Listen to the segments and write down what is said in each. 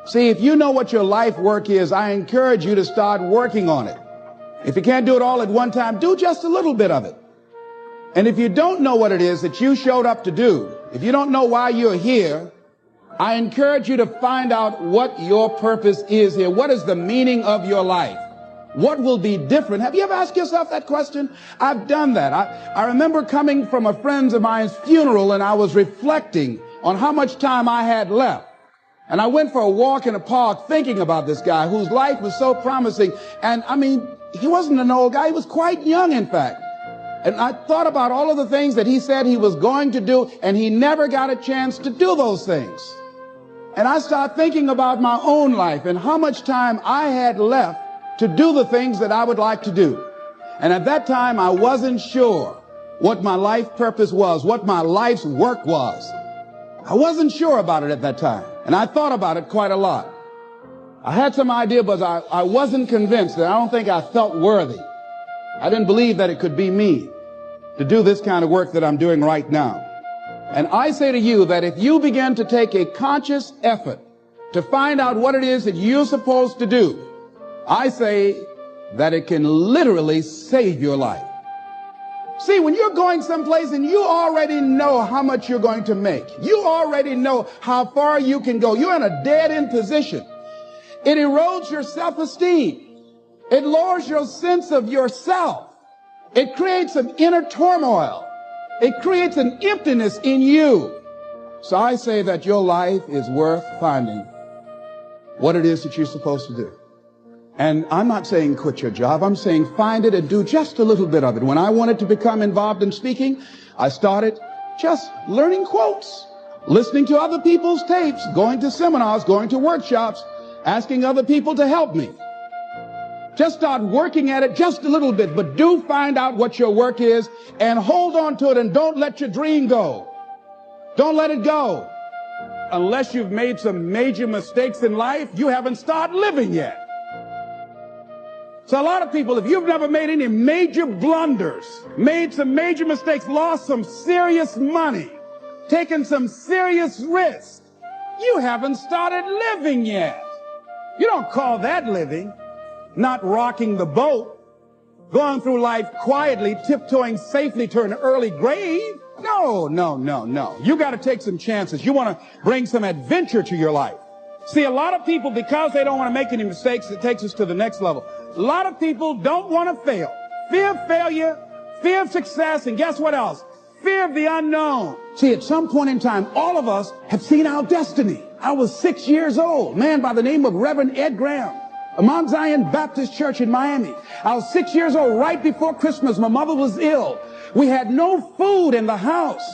See, if you know what your life work is, I encourage you to start working on it. If you can't do it all at one time, do just a little bit of it. And if you don't know what it is that you showed up to do, if you don't know why you're here, I encourage you to find out what your purpose is here. What is the meaning of your life? What will be different? Have you ever asked yourself that question? I've done that. I remember coming from a friend of mine's funeral, and I was reflecting on how much time I had left. And I went for a walk in a park thinking about this guy whose life was so promising. And I mean, he wasn't an old guy. He was quite young, in fact. And I thought about all of the things that he said he was going to do, and he never got a chance to do those things. And I started thinking about my own life and how much time I had left to do the things that I would like to do. And at that time, I wasn't sure what my life purpose was, what my life's work was. I wasn't sure about it at that time. And I thought about it quite a lot. I had some idea, but I wasn't convinced. And I don't think I felt worthy. I didn't believe that it could be me to do this kind of work that I'm doing right now. And I say to you that if you begin to take a conscious effort to find out what it is that you're supposed to do, I say that it can literally save your life. See, when you're going someplace and you already know how much you're going to make, you already know how far you can go, you're in a dead-end position. It erodes your self-esteem. It lowers your sense of yourself. It creates an inner turmoil. It creates an emptiness in you. So I say that your life is worth finding what it is that you're supposed to do. And I'm not saying quit your job. I'm saying find it and do just a little bit of it. When I wanted to become involved in speaking, I started just learning quotes, listening to other people's tapes, going to seminars, going to workshops, asking other people to help me. Just start working at it just a little bit, but do find out what your work is and hold on to it, and don't let your dream go. Don't let it go. Unless you've made some major mistakes in life, you haven't started living yet. So a lot of people, if you've never made any major blunders, made some major mistakes, lost some serious money, taken some serious risks, you haven't started living yet. You don't call that living. Not rocking the boat, going through life quietly, tiptoeing safely to an early grave. No. You got to take some chances. You want to bring some adventure to your life. See, a lot of people, because they don't want to make any mistakes, it takes us to the next level. A lot of people don't want to fail. Fear of failure, fear of success, and guess what else? Fear of the unknown. See, at some point in time, all of us have seen our destiny. I was 6 years old, a man by the name of Reverend Ed Graham, a Mount Zion Baptist Church in Miami. I was 6 years old right before Christmas. My mother was ill. We had no food in the house.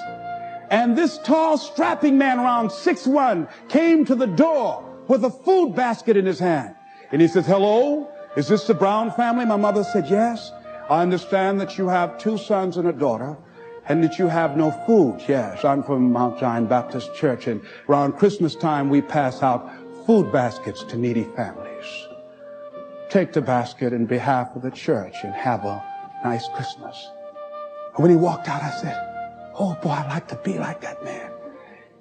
And this tall, strapping man around 6'1" came to the door with a food basket in his hand. And he says, "Hello, is this the Brown family?" My mother said, "Yes. I understand that you have 2 sons and a daughter and that you have no food." "Yes, I'm from Mount Zion Baptist Church, and around Christmas time we pass out food baskets to needy families. Take the basket in behalf of the church and have a nice Christmas." And when he walked out, I said, "Oh boy, I'd like to be like that man."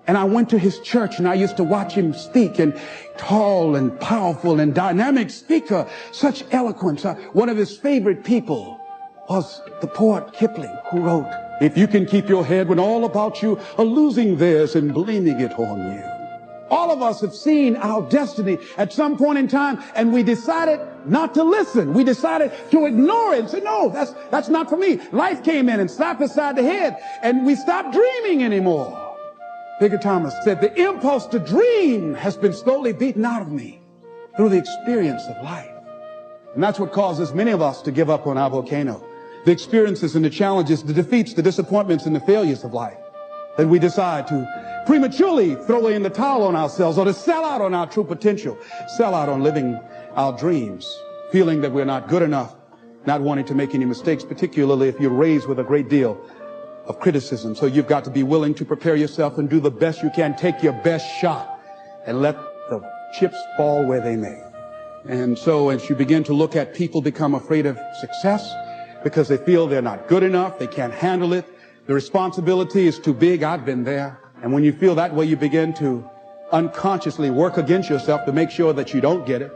And I went to his church, and I used to watch him speak, and tall and powerful and dynamic speaker, such eloquence. One of his favorite people was the poet Kipling, who wrote, "If you can keep your head when all about you are losing theirs and blaming it on you." All of us have seen our destiny at some point in time, and we decided not to listen. We decided to ignore it and say, "No, that's not for me." Life came in and slapped us side the head, and we stopped dreaming anymore. Bigger Thomas said, "The impulse to dream has been slowly beaten out of me through the experience of life." And that's what causes many of us to give up on our volcano. The experiences and the challenges, the defeats, the disappointments, and the failures of life. Then we decide to prematurely throw in the towel on ourselves, or to sell out on our true potential, sell out on living our dreams, feeling that we're not good enough, not wanting to make any mistakes, particularly if you're raised with a great deal of criticism. So you've got to be willing to prepare yourself and do the best you can. Take your best shot and let the chips fall where they may. And so as you begin to look at people become afraid of success because they feel they're not good enough, they can't handle it, the responsibility is too big. I've been there. And when you feel that way, you begin to unconsciously work against yourself to make sure that you don't get it.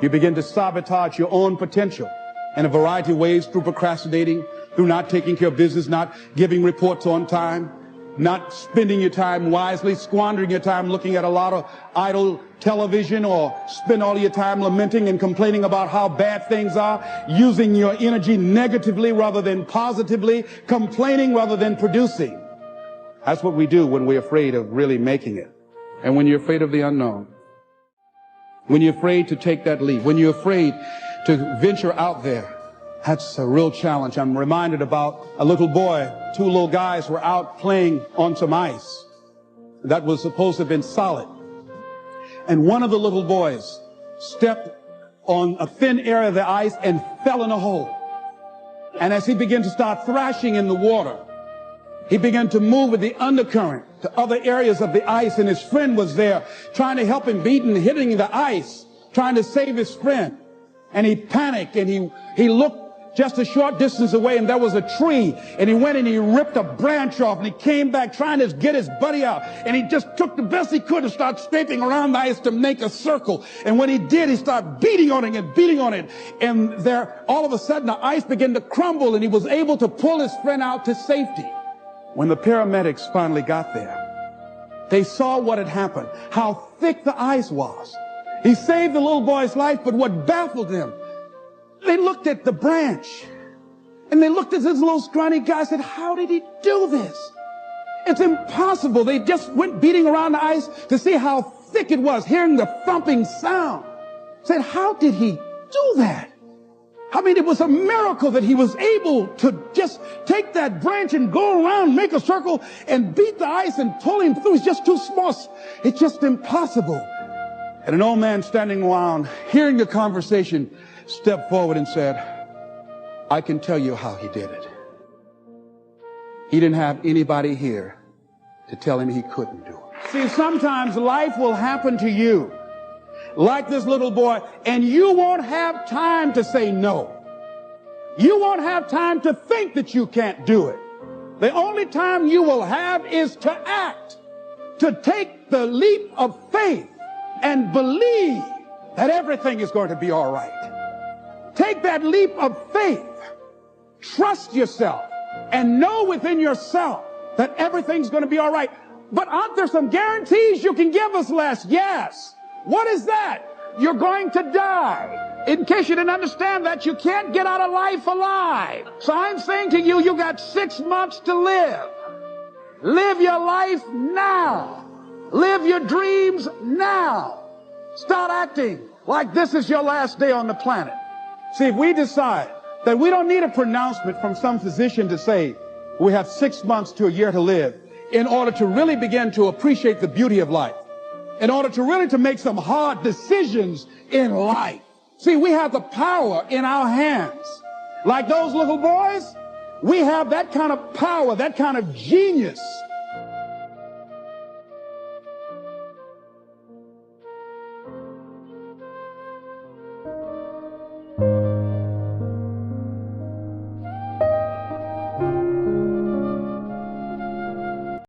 You begin to sabotage your own potential in a variety of ways, through procrastinating, through not taking care of business, not giving reports on time, not spending your time wisely, squandering your time looking at a lot of idle television, or spend all your time lamenting and complaining about how bad things are, using your energy negatively rather than positively, complaining rather than producing. That's what we do when we're afraid of really making it. And when you're afraid of the unknown, when you're afraid to take that leap, when you're afraid to venture out there, that's a real challenge. I'm reminded about a little boy. Two little guys were out playing on some ice that was supposed to have been solid. And one of the little boys stepped on a thin area of the ice and fell in a hole. And as he began to start thrashing in the water, he began to move with the undercurrent to other areas of the ice, and his friend was there trying to help him, beating, hitting the ice, trying to save his friend. And he panicked, and he looked just a short distance away, and there was a tree, and he went and he ripped a branch off, and he came back trying to get his buddy out, and he just took the best he could and started scraping around the ice to make a circle. And when he did, he started beating on it and beating on it, and there, all of a sudden, the ice began to crumble, and he was able to pull his friend out to safety. When the paramedics finally got there, they saw what had happened, how thick the ice was. He saved the little boy's life, but what baffled them, they looked at the branch, and they looked at this little scrawny guy and said, how did he do this? It's impossible. They just went beating around the ice to see how thick it was, hearing the thumping sound. Said, how did he do that? I mean, it was a miracle that he was able to just take that branch and go around, make a circle, and beat the ice and pull him through. It's just too small. It's just impossible. And an old man standing around, hearing the conversation, stepped forward and said, I can tell you how he did it. He didn't have anybody here to tell him he couldn't do it. See, sometimes life will happen to you like this little boy, and you won't have time to say no. You won't have time to think that you can't do it. The only time you will have is to act, to take the leap of faith and believe that everything is going to be all right. Take that leap of faith, trust yourself, and know within yourself that everything's going to be all right. But aren't there some guarantees you can give us, Les? Yes. What is that? You're going to die. In case you didn't understand that, you can't get out of life alive. So I'm saying to you, you got 6 months to live. Live your life now. Live your dreams now. Start acting like this is your last day on the planet. See, if we decide that we don't need a pronouncement from some physician to say we have 6 months to a year to live in order to really begin to appreciate the beauty of life, in order to really to make some hard decisions in life. See, we have the power in our hands. Like those little boys, we have that kind of power, that kind of genius